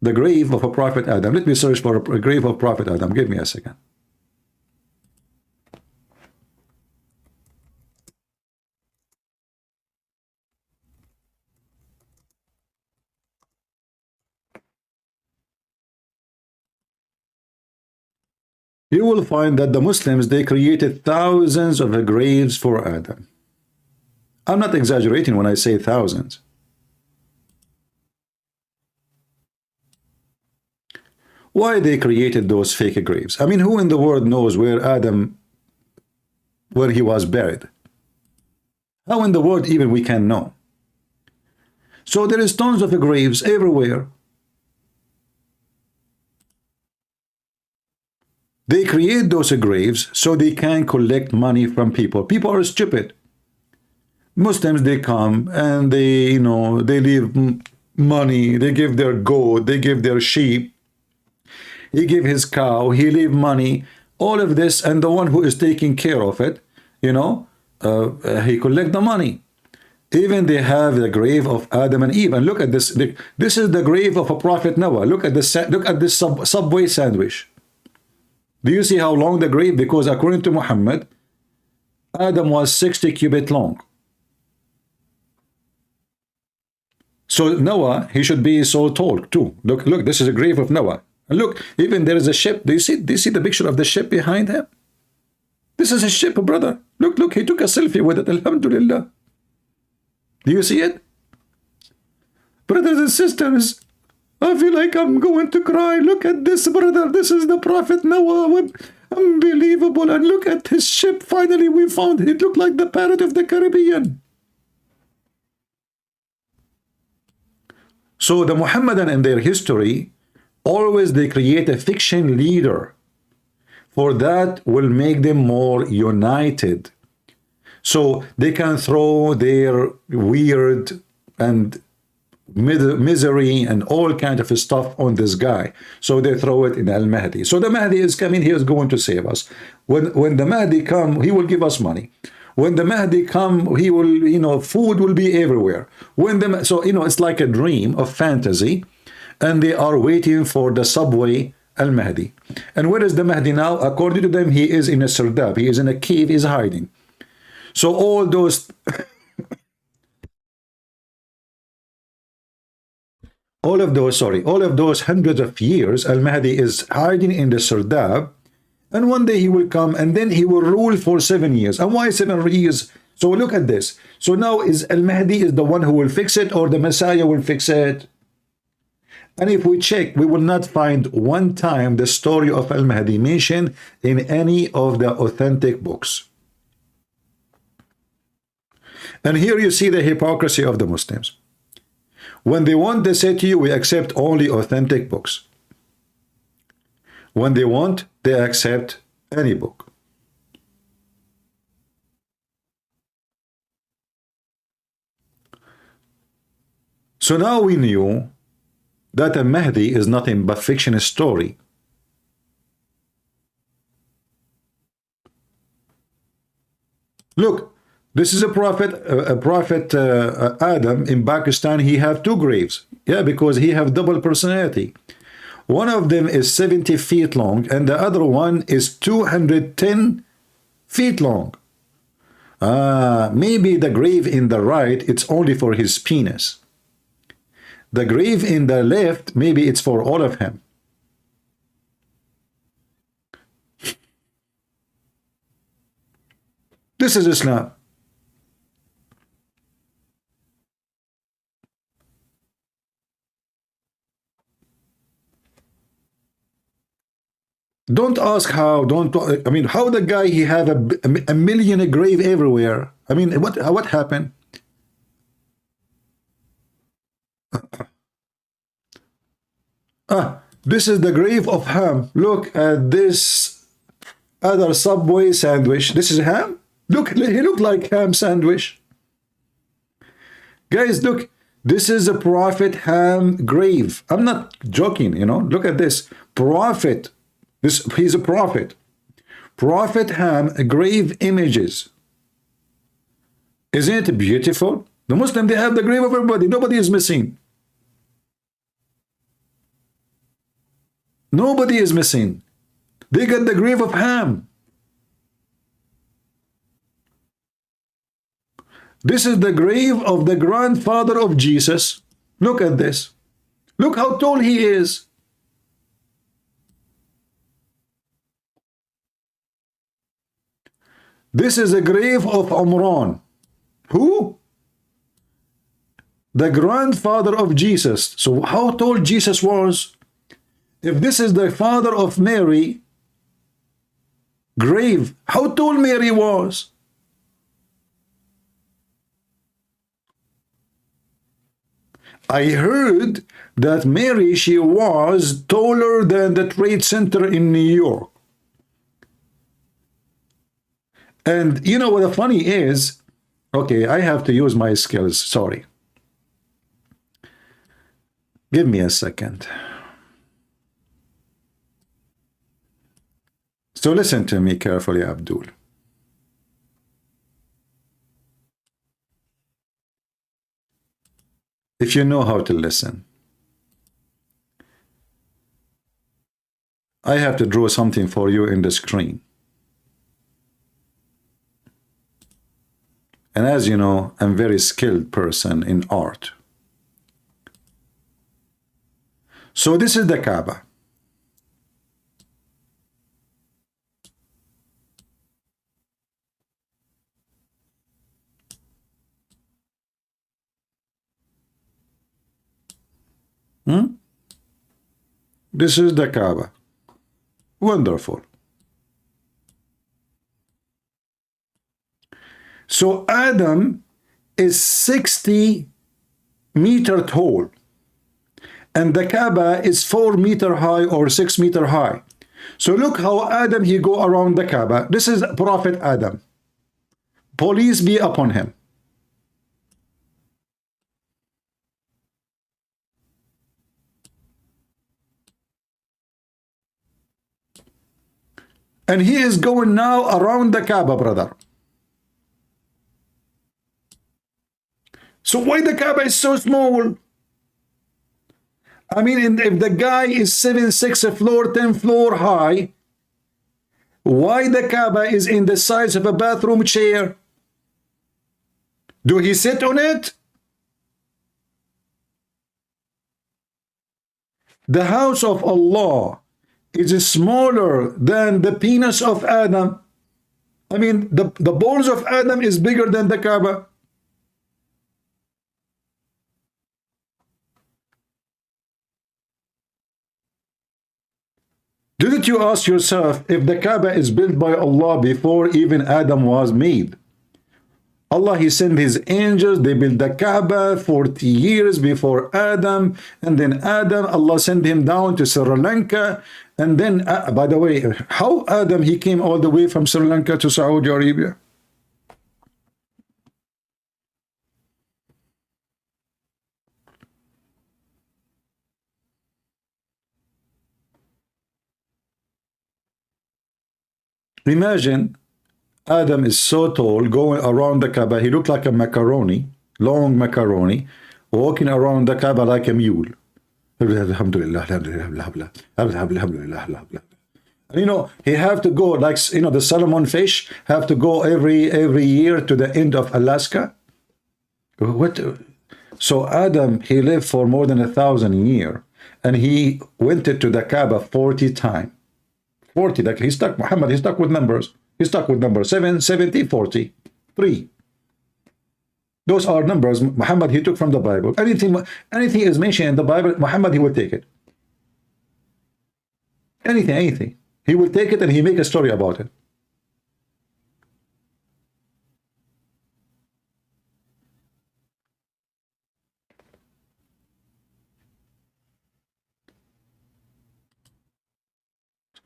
The grave of a Prophet Adam. Let me search for a grave of Prophet Adam. Give me a second. You will find that the Muslims, they created thousands of graves for Adam. I'm not exaggerating when I say thousands. Why they created those fake graves? I mean, who in the world knows where Adam, where he was buried? How in the world even we can know? So there is tons of graves everywhere. They create those graves so they can collect money from people. People are stupid. Muslims, they come and they, you know, they leave money. They give their goat, they give their sheep. He give his cow, he leave money. All of this, and the one who is taking care of it, you know, he collect the money. Even they have the grave of Adam and Eve. And look at this. This is the grave of a Prophet Noah. Look at this. Look at this Subway sandwich. Do you see how long the grave? Because according to Muhammad, Adam was 60 cubits long. So Noah, he should be so tall too. Look, look, this is a grave of Noah. And look, even there is a ship. Do you see the picture of the ship behind him? This is a ship, brother. Look, look, he took a selfie with it. Alhamdulillah. Do you see it? Brothers and sisters, I feel like I'm going to cry. Look at this, brother. This is the Prophet Noah. Unbelievable. And look at his ship. Finally, we found it. It looked like the Pirate of the Caribbean. So the Muhammadan in their history, always they create a fiction leader. For that will make them more united. So they can throw their weird and misery and all kind of stuff on this guy. So they throw it in Al-Mahdi. So the Mahdi is coming, he is going to save us. When the Mahdi come, he will give us money. When the Mahdi come, he will, you know, food will be everywhere. So, you know, it's like a dream of fantasy. And they are waiting for the subway Al-Mahdi. And where is the Mahdi now? According to them, he is in a sardab. He is in a cave, he is hiding. So all those all of those hundreds of years, Al-Mahdi is hiding in the sardab, and one day he will come, and then he will rule for 7 years. And why 7 years? So look at this. So now is Al-Mahdi is the one who will fix it, or the Messiah will fix it? And if we check, we will not find one time the story of Al-Mahdi mentioned in any of the authentic books. And here you see the hypocrisy of the Muslims. When they want, they say to you, we accept only authentic books. When they want, they accept any book. So now we knew that a Mahdi is nothing but fiction story. Look, this is a prophet Adam in Pakistan. He have 2 graves. Yeah, because he have double personality. One of them is 70 feet long, and the other one is 210 feet long. Maybe the grave in the right, it's only for his penis. The grave in the left, maybe it's for all of him. This is Islam. Don't ask how, I mean, how the guy, he have a million grave everywhere. I mean, what happened? This is the grave of Ham. Look at this other Subway sandwich. This is Ham. Look, he looked like Ham sandwich. Guys, look, this is a Prophet Ham grave. I'm not joking, you know. Look at this. Prophet. He's a prophet. Prophet Ham grave images. Isn't it beautiful? The Muslim, they have the grave of everybody. Nobody is missing. Nobody is missing. They got the grave of Ham. This is the grave of the grandfather of Jesus. Look at this. Look how tall he is. This is a grave of Umran. Who? The grandfather of Jesus. So how tall Jesus was? If this is the father of Mary grave, how tall Mary was? I heard that Mary, she was taller than the Trade Center in New York. And you know what the funny is? Okay, I have to use my skills. Sorry. Give me a second. So listen to me carefully, Abdul. If you know how to listen. I have to draw something for you in the screen. And as you know, I'm a very skilled person in art. So this is the Kaaba. This is the Kaaba. Wonderful. So Adam is 60 meters tall. And the Kaaba is 4 meters high or 6 meters high. So look how Adam, he go around the Kaaba. This is Prophet Adam. Police be upon him. And he is going now around the Kaaba, brother. So why the Kaaba is so small? I mean, if the guy is 7-6 floor, 10 floor high, why the Kaaba is in the size of a bathroom chair? Do he sit on it? The house of Allah is smaller than the penis of Adam. I mean, the balls of Adam is bigger than the Kaaba. Didn't you ask yourself if the Kaaba is built by Allah before even Adam was made? Allah, he sent his angels, they built the Kaaba 40 years before Adam, and then Adam, Allah sent him down to Sri Lanka, and then, by the way, how Adam, he came all the way from Sri Lanka to Saudi Arabia? Imagine Adam is so tall, going around the Kaaba. He looked like a macaroni, long macaroni, walking around the Kaaba like a mule. Alhamdulillah, alhamdulillah, alhamdulillah. And you know, he have to go, like, you know, the Solomon fish have to go every year to the end of Alaska. What? So Adam, he lived for more than 1,000 years, and he went to the Kaaba 40 times. 40, like he stuck, Muhammad, he stuck with numbers. He stuck with numbers 7, 70, 40, 3. Those are numbers Muhammad, he took from the Bible. Anything is mentioned in the Bible, Muhammad, he will take it. Anything. He will take it and he make a story about it.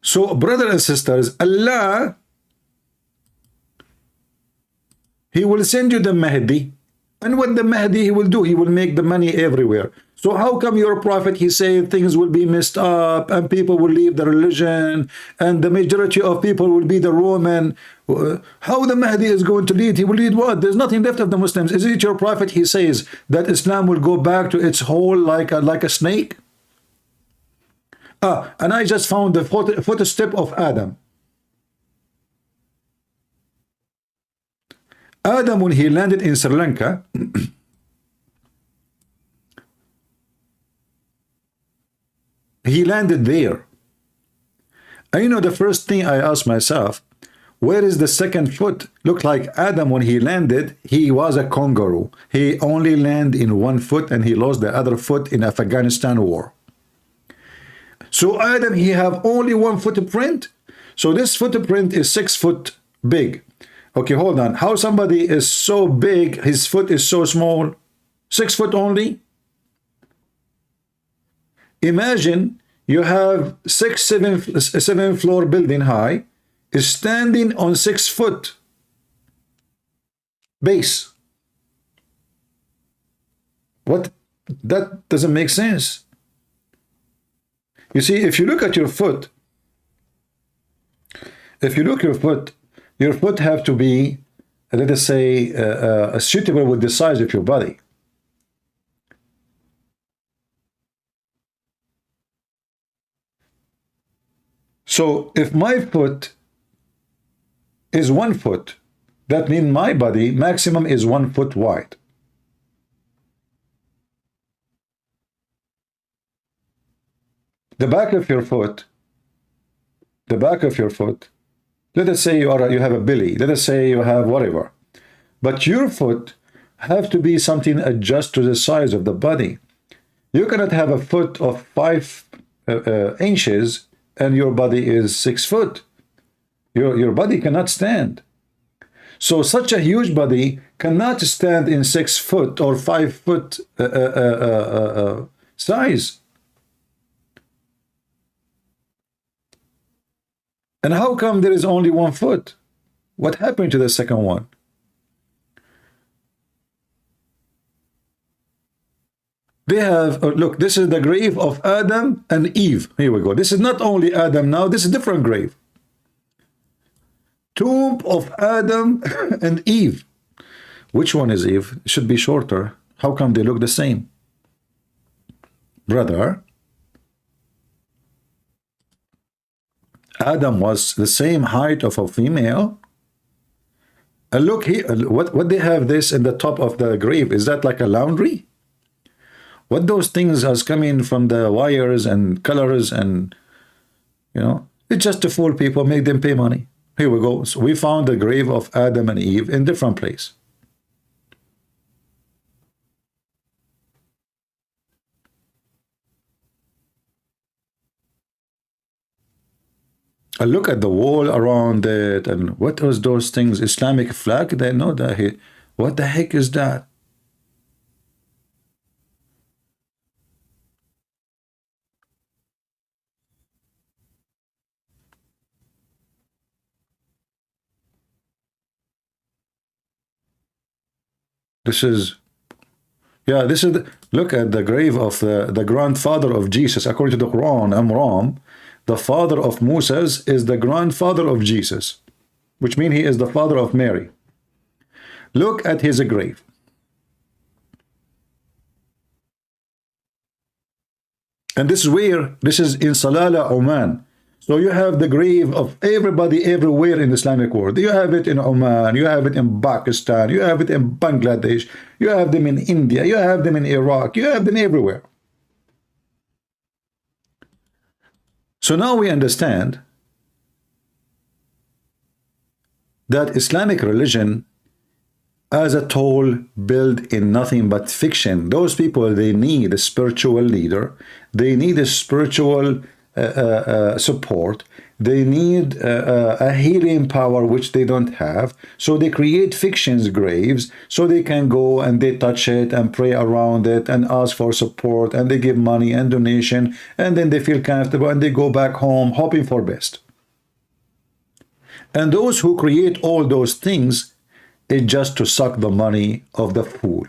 So, brothers and sisters, Allah, he will send you the Mahdi. And what the Mahdi he will do, he will make the money everywhere. So how come your prophet, he said things will be messed up and people will leave the religion and the majority of people will be the Roman? How the Mahdi is going to lead? He will lead what? There's nothing left of the Muslims. Is it your prophet, he says that Islam will go back to its hole like a snake? And I just found the footstep of Adam. Adam, when he landed in Sri Lanka, he landed there. And you know, the first thing I asked myself, where is the second foot? Looked like Adam, when he landed, he was a kangaroo. He only landed in one foot and he lost the other foot in Afghanistan war. So Adam, he have only one footprint. So this footprint is 6 foot big. Okay, hold on. How somebody is so big, his foot is so small? 6 foot only? Imagine you have seven floor building high, is standing on 6 foot base. What? That doesn't make sense. You see, if you look at your foot, your foot have to be, let us say, suitable with the size of your body. So if my foot is 1 foot, that means my body maximum is 1 foot wide. The back of your foot, let us say you have a belly, let us say you have whatever, but your foot have to be something adjust to the size of the body. You cannot have a foot of 5 inches and your body is 6 foot. Your body cannot stand. So such a huge body cannot stand in 6 foot or 5 foot size. And how come there is only 1 foot? What happened to the second one? They have, look, this is the grave of Adam and Eve. Here we go. This is not only Adam now, this is a different grave. Tomb of Adam and Eve. Which one is Eve? It should be shorter. How come they look the same? Brother, Adam was the same height of a female. And look here, what they have this in the top of the grave. Is that like a laundry? What those things are coming from the wires and colors and, you know, it's just to fool people, make them pay money. Here we go. So we found the grave of Adam and Eve in different place. I look at the wall around it, and what was those things? Islamic flag? They know that. What the heck is that? This is, yeah, this is, look at the grave of the grandfather of Jesus. According to the Quran, Amram, the father of Moses is the grandfather of Jesus, which means he is the father of Mary. Look at his grave. And this is where, this is in Salalah, Oman. So you have the grave of everybody everywhere in the Islamic world. You have it in Oman, you have it in Pakistan, you have it in Bangladesh, you have them in India, you have them in Iraq, you have them everywhere. So now we understand that Islamic religion as a tool built in nothing but fiction. Those people, they need a spiritual leader, they need a spiritual support, they need a healing power which they don't have, so they create fictions graves so they can go and they touch it and pray around it and ask for support, and they give money and donation, and then they feel comfortable and they go back home hoping for best. And those who create all those things is just to suck the money of the fool.